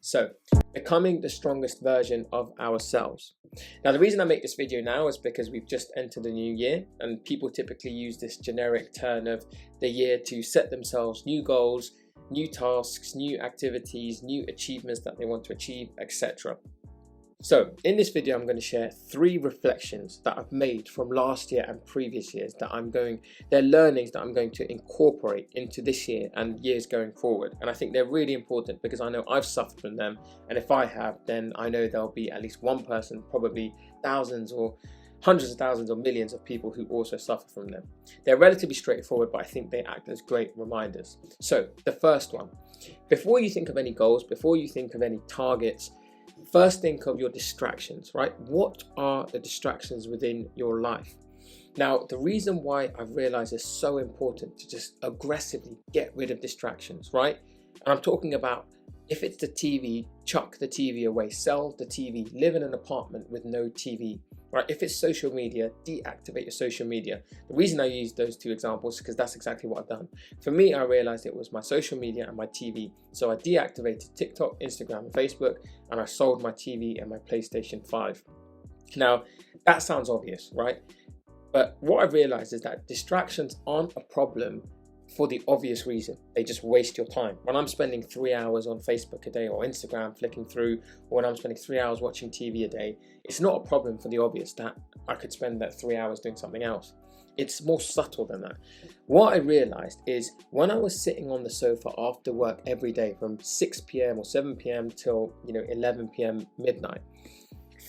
So, becoming the strongest version of ourselves. Now, the reason I make this video now is because we've just entered a new year, and people typically use this generic turn of the year to set themselves new goals, new tasks, new activities, new achievements that they want to achieve, etc. So in this video, I'm going to share 3 reflections that I've made from last year and previous years they're learnings that I'm going to incorporate into this year and years going forward. And I think they're really important because I know I've suffered from them. And if I have, then I know there'll be at least one person, probably thousands or hundreds of thousands or millions of people who also suffer from them. They're relatively straightforward, but I think they act as great reminders. So the first one, before you think of any goals, before you think of any targets, first think of your distractions, right? What are the distractions within your life? Now, the reason why I've realized it's so important to just aggressively get rid of distractions, right? And I'm talking about, if it's the TV, chuck the TV away, sell the TV, live in an apartment with no TV, right? If it's social media, deactivate your social media. The reason I use those 2 examples is because that's exactly what I've done. For me, I realized it was my social media and my TV. So I deactivated TikTok, Instagram, and Facebook, and I sold my TV and my PlayStation 5. Now, that sounds obvious, right? But what I've realized is that distractions aren't a problem for the obvious reason. They just waste your time. When I'm spending 3 hours on Facebook a day or Instagram flicking through, or when I'm spending 3 hours watching TV a day, it's not a problem for the obvious that I could spend that 3 hours doing something else. It's more subtle than that. What I realized is when I was sitting on the sofa after work every day from 6 p.m. or 7 p.m. till 11 p.m. midnight,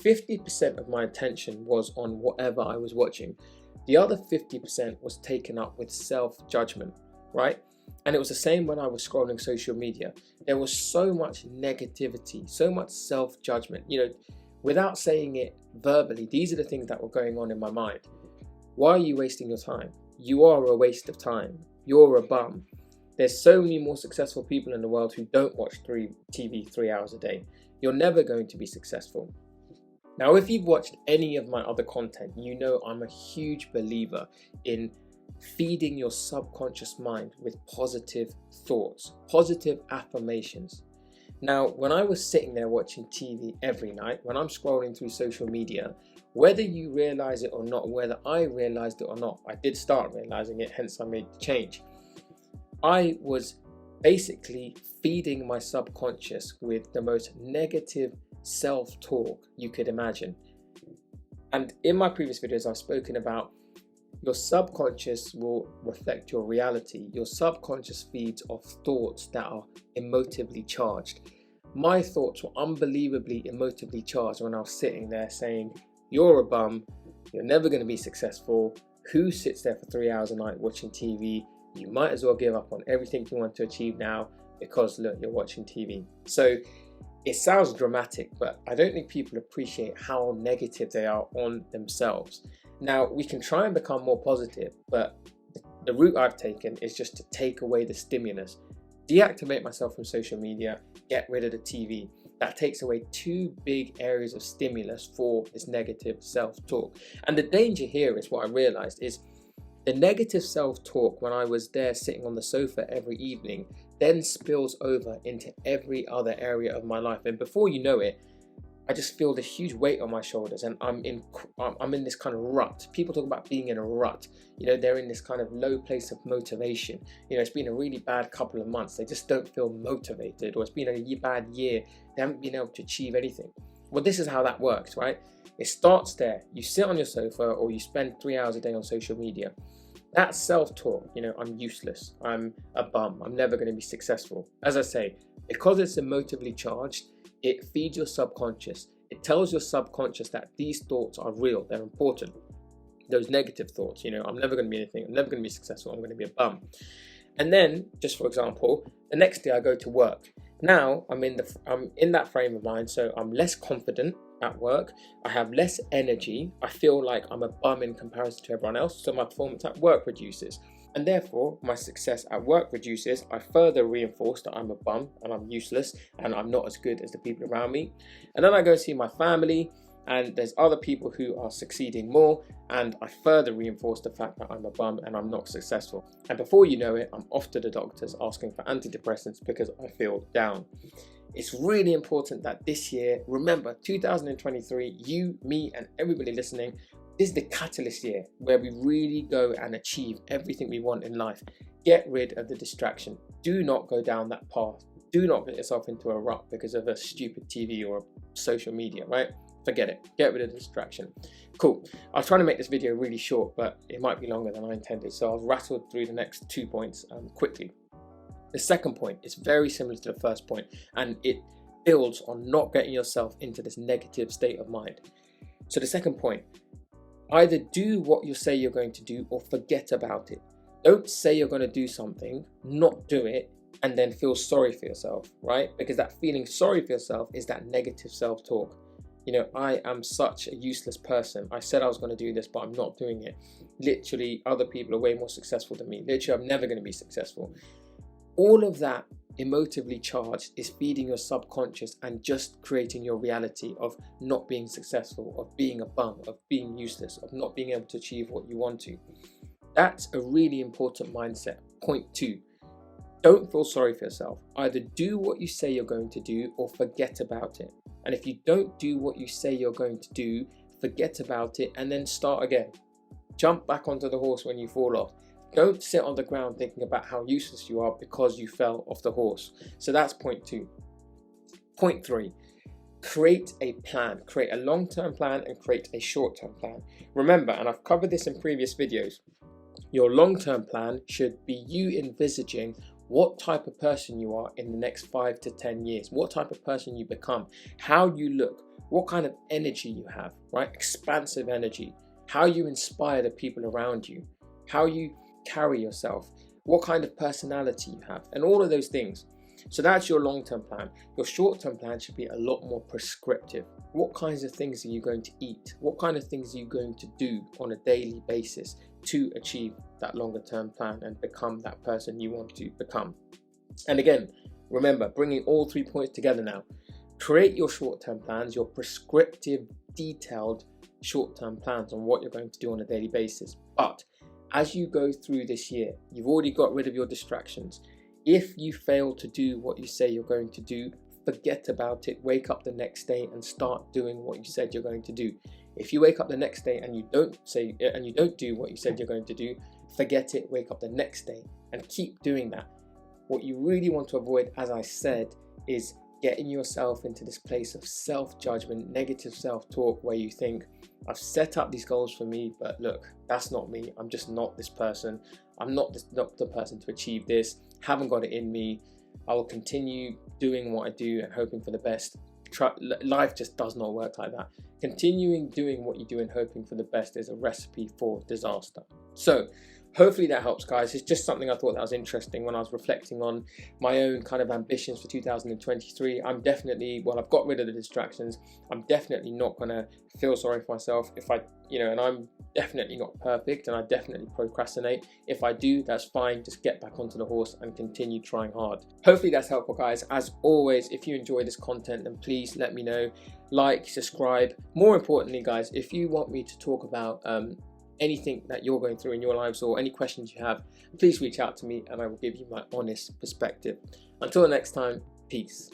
50% of my attention was on whatever I was watching. The other 50% was taken up with self-judgment, right? And it was the same when I was scrolling social media. There was so much negativity, so much self-judgment. Without saying it verbally, these are the things that were going on in my mind. Why are you wasting your time? You are a waste of time. You're a bum. There's so many more successful people in the world who don't watch TV 3 hours a day. You're never going to be successful. Now, if you've watched any of my other content, you know I'm a huge believer in feeding your subconscious mind with positive thoughts, positive affirmations. Now, when I was sitting there watching TV every night, when I'm scrolling through social media, whether you realize it or not, whether I realized it or not, I did start realizing it, hence I made the change. I was basically feeding my subconscious with the most negative self-talk you could imagine. And in my previous videos, I've spoken about your subconscious will reflect your reality. Your subconscious feeds off thoughts that are emotively charged. My thoughts were unbelievably emotively charged when I was sitting there saying, you're a bum, you're never going to be successful, who sits there for 3 hours a night watching TV? You might as well give up on everything you want to achieve now because look, you're watching TV. So it sounds dramatic, but I don't think people appreciate how negative they are on themselves. Now, we can try and become more positive, but the route I've taken is just to take away the stimulus, deactivate myself from social media, get rid of the TV. That takes away 2 big areas of stimulus for this negative self-talk. And the danger here is what I realized is the negative self-talk when I was there sitting on the sofa every evening then spills over into every other area of my life. And before you know it, I just feel this huge weight on my shoulders and I'm in this kind of rut. People talk about being in a rut. They're in this kind of low place of motivation. It's been a really bad couple of months. They just don't feel motivated, or it's been a bad year. They haven't been able to achieve anything. Well, this is how that works, right? It starts there. You sit on your sofa or you spend 3 hours a day on social media. That self-talk, I'm useless, I'm a bum, I'm never going to be successful. As I say, because it's emotively charged, it feeds your subconscious. It tells your subconscious that these thoughts are real, they're important. Those negative thoughts, I'm never going to be anything, I'm never going to be successful, I'm going to be a bum. And then, just for example, the next day I go to work. Now I'm in that frame of mind, so I'm less confident at work. I have less energy. I feel like I'm a bum in comparison to everyone else, so my performance at work reduces. And therefore, my success at work reduces. I further reinforce that I'm a bum and I'm useless and I'm not as good as the people around me. And then I go see my family. and there's other people who are succeeding more, and I further reinforce the fact that I'm a bum and I'm not successful. And before you know it, I'm off to the doctors asking for antidepressants because I feel down. It's really important that this year, remember 2023, you, me, and everybody listening, this is the catalyst year where we really go and achieve everything we want in life. Get rid of the distraction. Do not go down that path. Do not get yourself into a rut because of a stupid TV or social media, right? Forget it. Get rid of the distraction. Cool. I was trying to make this video really short, but it might be longer than I intended. So I'll rattle through the next 2 points quickly. The second point is very similar to the first point, and it builds on not getting yourself into this negative state of mind. So the second point, either do what you say you're going to do or forget about it. Don't say you're going to do something, not do it, and then feel sorry for yourself, right? Because that feeling sorry for yourself is that negative self-talk. You know, I am such a useless person. I said I was going to do this, but I'm not doing it. Literally, other people are way more successful than me. Literally, I'm never going to be successful. All of that emotively charged is feeding your subconscious and just creating your reality of not being successful, of being a bum, of being useless, of not being able to achieve what you want to. That's a really important mindset. Point 2, don't feel sorry for yourself. Either do what you say you're going to do or forget about it. And if you don't do what you say you're going to do, forget about it and then start again. Jump back onto the horse when you fall off. Don't sit on the ground thinking about how useless you are because you fell off the horse. So that's point 2. Point 3, create a plan. Create a long-term plan and create a short-term plan. Remember, and I've covered this in previous videos, your long-term plan should be you envisaging what type of person you are in the next 5 to 10 years, what type of person you become, how you look, what kind of energy you have, right? Expansive energy, how you inspire the people around you, how you carry yourself, what kind of personality you have, and all of those things. So that's your long-term plan. Your short-term plan should be a lot more prescriptive. What kinds of things are you going to eat? What kind of things are you going to do on a daily basis to achieve that longer-term plan and become that person you want to become? And again, remember, bringing all 3 points together now. Create your short-term plans, your prescriptive, detailed short-term plans on what you're going to do on a daily basis. But as you go through this year, you've already got rid of your distractions. If you fail to do what you say you're going to do, forget about it. Wake up the next day and start doing what you said you're going to do. If you wake up the next day and you don't do what you said you're going to do, forget it. Wake up the next day and keep doing that. What you really want to avoid, as I said, is getting yourself into this place of self-judgment, negative self-talk, where you think, I've set up these goals for me, but look, that's not me. I'm just not this person. I'm not the person to achieve this. Haven't got it in me. I will continue doing what I do and hoping for the best. Life just does not work like that. Continuing doing what you do and hoping for the best is a recipe for disaster. So hopefully that helps, guys. It's just something I thought that was interesting when I was reflecting on my own kind of ambitions for 2023. I'm definitely, well, I've got rid of the distractions. I'm definitely not going to feel sorry for myself if I, and I'm definitely not perfect and I definitely procrastinate. If I do, that's fine. Just get back onto the horse and continue trying hard. Hopefully that's helpful, guys. As always, if you enjoy this content, then please let me know. Like, subscribe. More importantly, guys, if you want me to talk about anything that you're going through in your lives or any questions you have, please reach out to me and I will give you my honest perspective. Until next time, peace.